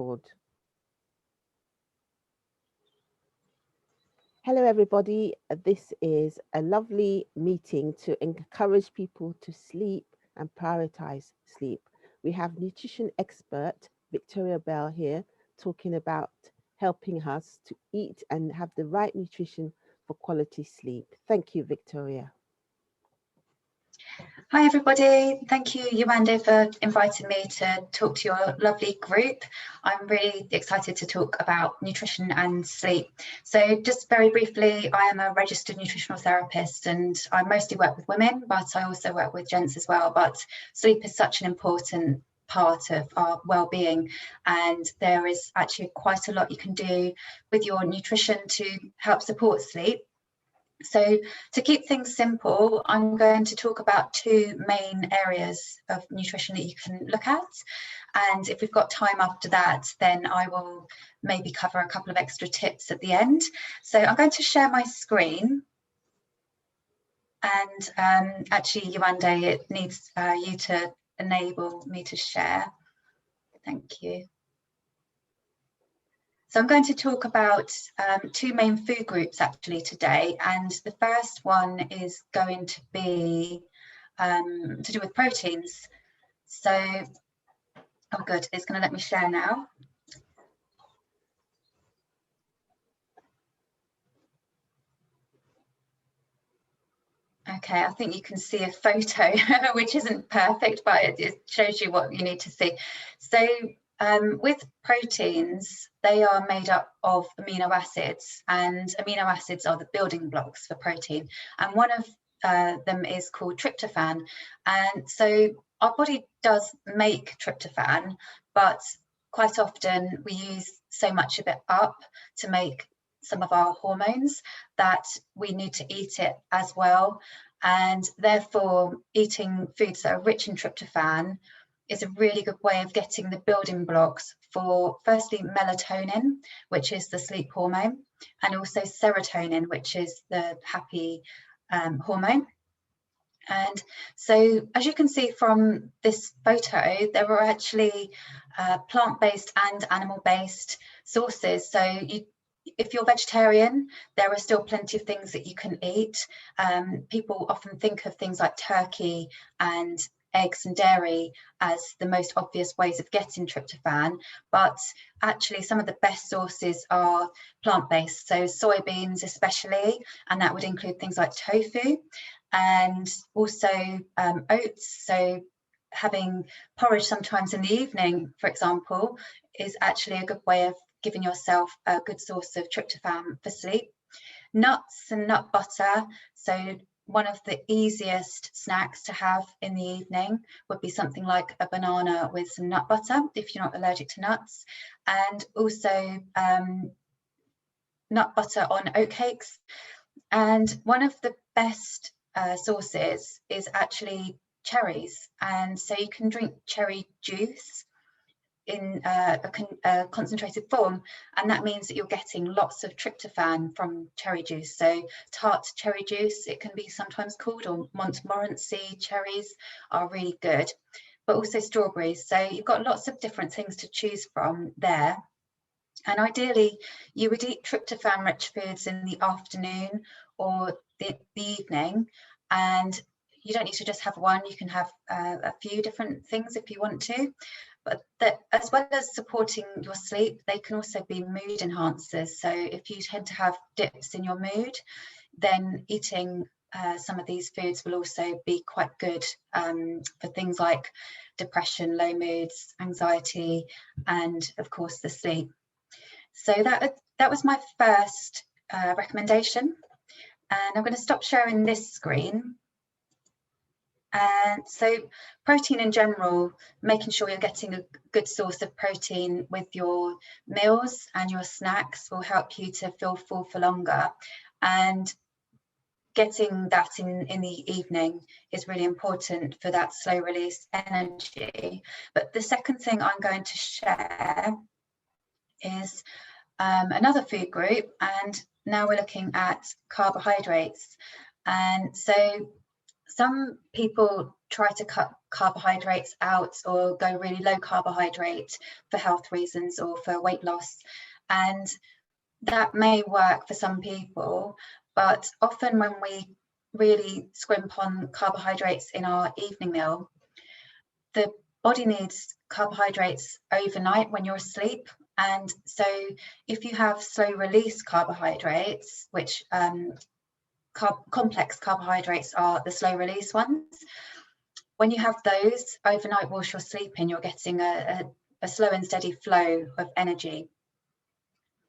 record. Hello everybody, this is a lovely meeting to encourage people to sleep and prioritize sleep. We have nutrition expert Victoria Bell here talking about helping us to eat and have the right nutrition for quality sleep. Thank you, Victoria. Hi everybody, thank you Yewande for inviting me to talk to your lovely group. I'm really excited to talk about nutrition and sleep. So just very briefly, I am a registered nutritional therapist and I mostly work with women, but I also work with gents as well. But sleep is such an important part of our well-being, and there is actually quite a lot you can do with your nutrition to help support sleep. So to keep things simple, I'm going to talk about two main areas of nutrition that you can look at. And if we've got time after that, then I will maybe cover a couple of extra tips at the end. So I'm going to share my screen. And actually, Yewande, it needs you to enable me to share. Thank you. So I'm going to talk about two main food groups actually today, and the first one is going to be to do with proteins. So, oh good, it's going to let me share now. Okay, I think you can see a photo, which isn't perfect, but it shows you what you need to see. So with proteins, they are made up of amino acids, and amino acids are the building blocks for protein. And one of them is called tryptophan. And so our body does make tryptophan, but quite often we use so much of it up to make some of our hormones that we need to eat it as well. And therefore, eating foods that are rich in tryptophan is a really good way of getting the building blocks for, firstly, melatonin, which is the sleep hormone, and also serotonin, which is the happy hormone. And so, as you can see from this photo, there are actually plant-based and animal-based sources. So if you're vegetarian, there are still plenty of things that you can eat. People often think of things like turkey and eggs and dairy as the most obvious ways of getting tryptophan, but actually some of the best sources are plant-based, so soybeans especially, and that would include things like tofu, and also oats. So having porridge sometimes in the evening, for example, is actually a good way of giving yourself a good source of tryptophan for sleep. Nuts and nut butter, so one of the easiest snacks to have in the evening would be something like a banana with some nut butter if you're not allergic to nuts, and also nut butter on oatcakes. And one of the best sources is actually cherries, and so you can drink cherry juice in a concentrated form, and that means that you're getting lots of tryptophan from cherry juice. So tart cherry juice, it can be sometimes called, or Montmorency cherries are really good, but also strawberries. So you've got lots of different things to choose from there. And ideally, you would eat tryptophan-rich foods in the afternoon or the evening, and you don't need to just have one. You can have a few different things if you want to. But as well as supporting your sleep, they can also be mood enhancers. So if you tend to have dips in your mood, then eating some of these foods will also be quite good for things like depression, low moods, anxiety, and of course the sleep. So that was my first recommendation, and I'm going to stop sharing this screen. And so protein in general, making sure you're getting a good source of protein with your meals and your snacks will help you to feel full for longer. And getting that in the evening is really important for that slow release energy. But the second thing I'm going to share is another food group, and now we're looking at carbohydrates. And so some people try to cut carbohydrates out or go really low carbohydrate for health reasons or for weight loss, and that may work for some people, but often when we really scrimp on carbohydrates in our evening meal, the body needs carbohydrates overnight when you're asleep. And so if you have slow release carbohydrates, which complex carbohydrates are the slow release ones, when you have those overnight whilst you're sleeping, you're getting a slow and steady flow of energy.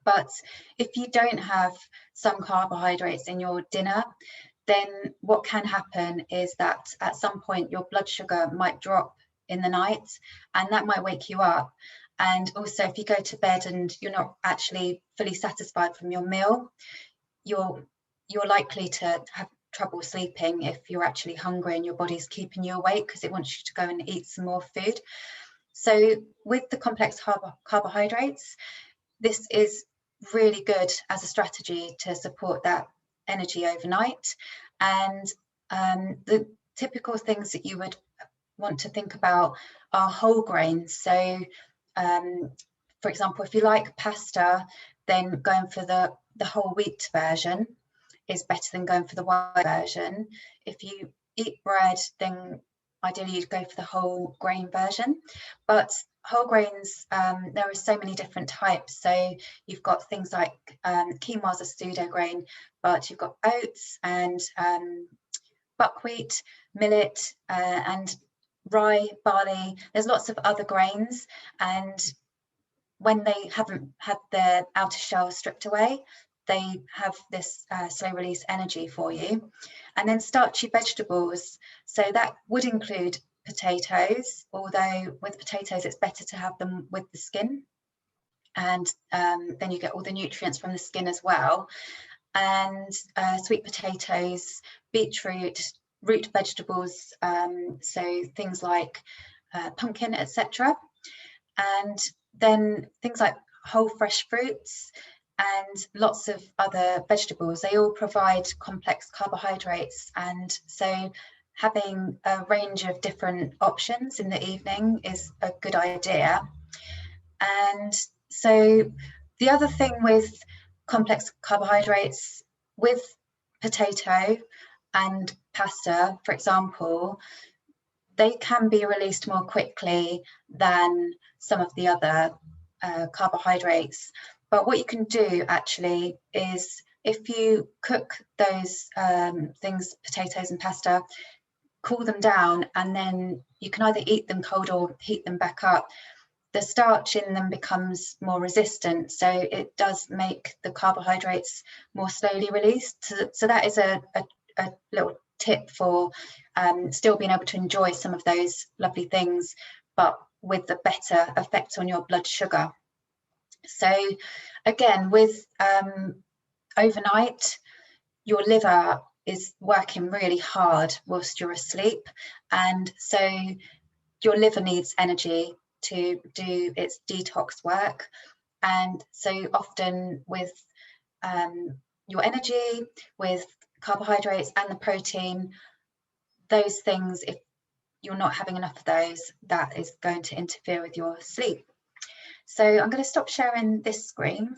But if you don't have some carbohydrates in your dinner, then what can happen is that at some point your blood sugar might drop in the night, and that might wake you up. And also, if you go to bed and you're not actually fully satisfied from your meal, you're likely to have trouble sleeping if you're actually hungry and your body's keeping you awake because it wants you to go and eat some more food. So with the complex carbohydrates, this is really good as a strategy to support that energy overnight. And the typical things that you would want to think about are whole grains. So for example, if you like pasta, then going for the whole wheat version is better than going for the white version. If you eat bread, then ideally you'd go for the whole grain version. But whole grains, there are so many different types. So you've got things like quinoa is a pseudo grain, but you've got oats and buckwheat, millet, and rye, barley. There's lots of other grains, and when they haven't had their outer shell stripped away, they have this slow release energy for you. And then starchy vegetables, so that would include potatoes, although with potatoes it's better to have them with the skin, and then you get all the nutrients from the skin as well. And sweet potatoes, beetroot, root vegetables, so things like pumpkin, etc. And then things like whole fresh fruits and lots of other vegetables, they all provide complex carbohydrates. And so having a range of different options in the evening is a good idea. And so the other thing with complex carbohydrates, with potato and pasta, for example, they can be released more quickly than some of the other carbohydrates. But what you can do actually is, if you cook those things, potatoes and pasta, cool them down, and then you can either eat them cold or heat them back up, the starch in them becomes more resistant. So it does make the carbohydrates more slowly released. So that is a little tip for still being able to enjoy some of those lovely things, but with the better effect on your blood sugar. So again, with overnight, your liver is working really hard whilst you're asleep, and so your liver needs energy to do its detox work. And so often with your energy, with carbohydrates and the protein, those things, if you're not having enough of those, that is going to interfere with your sleep. So I'm going to stop sharing this screen,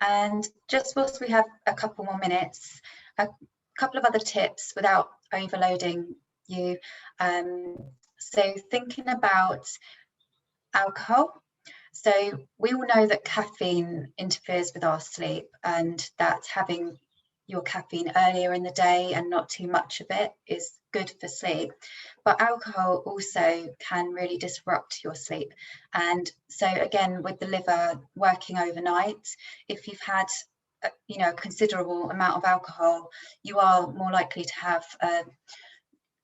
and just whilst we have a couple more minutes, a couple of other tips without overloading you. So thinking about alcohol. So we all know that caffeine interferes with our sleep, and that having your caffeine earlier in the day and not too much of it is good for sleep. But alcohol also can really disrupt your sleep. And so again, with the liver working overnight, if you've had a considerable amount of alcohol, you are more likely to have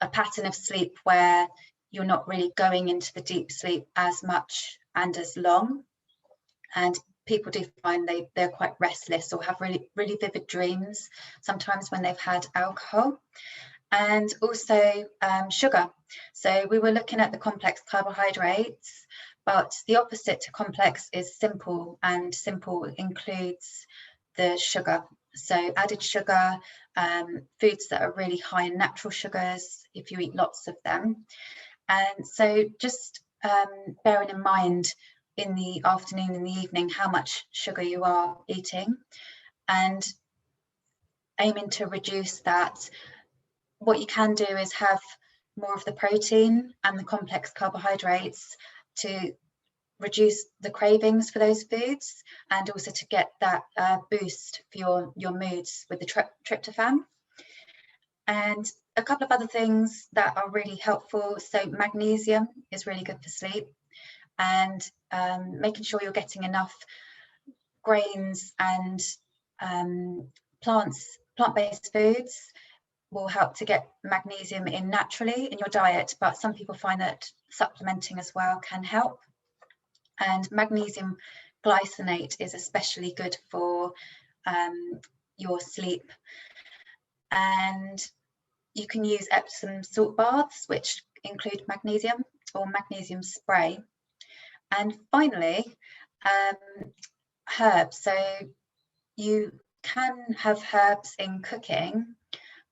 a pattern of sleep where you're not really going into the deep sleep as much and as long. And people do find they're quite restless or have really, really vivid dreams sometimes when they've had alcohol. And also sugar. So we were looking at the complex carbohydrates, but the opposite to complex is simple, and simple includes the sugar. So added sugar, foods that are really high in natural sugars, if you eat lots of them. And so just bearing in mind in the afternoon and the evening how much sugar you are eating, and aiming to reduce that. What you can do is have more of the protein and the complex carbohydrates to reduce the cravings for those foods, and also to get that boost for your moods with the tryptophan. And a couple of other things that are really helpful. So magnesium is really good for sleep, and making sure you're getting enough grains and plant-based foods will help to get magnesium in naturally in your diet, but some people find that supplementing as well can help. And magnesium glycinate is especially good for your sleep. And you can use Epsom salt baths, which include magnesium, or magnesium spray. And finally, herbs. So you can have herbs in cooking,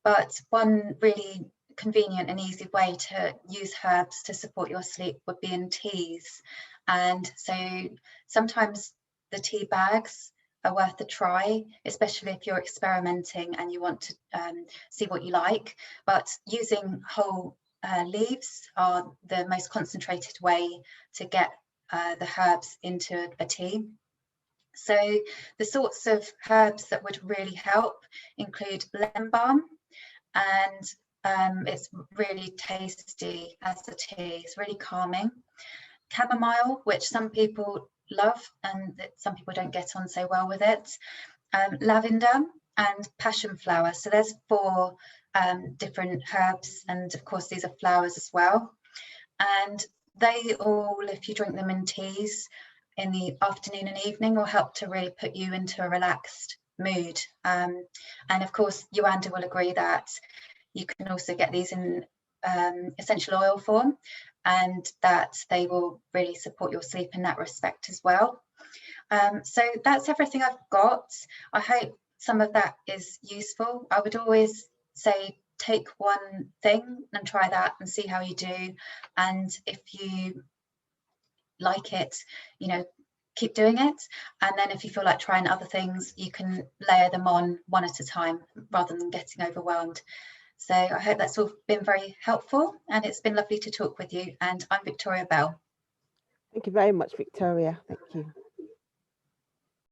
but one really convenient and easy way to use herbs to support your sleep would be in teas. And so sometimes the tea bags are worth a try, especially if you're experimenting and you want to see what you like. But using whole leaves are the most concentrated way to get the herbs into a tea. So the sorts of herbs that would really help include lemon balm, and it's really tasty as a tea. It's really calming. Chamomile, which some people love and some people don't get on so well with it. Lavender and passion flower. So there's 4 different herbs, and of course these are flowers as well. And they all, if you drink them in teas in the afternoon and evening, will help to really put you into a relaxed mood. And of course Yewande will agree that you can also get these in essential oil form, and that they will really support your sleep in that respect as well. So that's everything I've got. I hope some of that is useful. I would always say take one thing and try that and see how you do, and if you like it, you know, keep doing it. And then if you feel like trying other things, you can layer them on one at a time rather than getting overwhelmed. So I hope that's all been very helpful, and it's been lovely to talk with you. And I'm Victoria Bell. Thank you very much, Victoria. Thank you.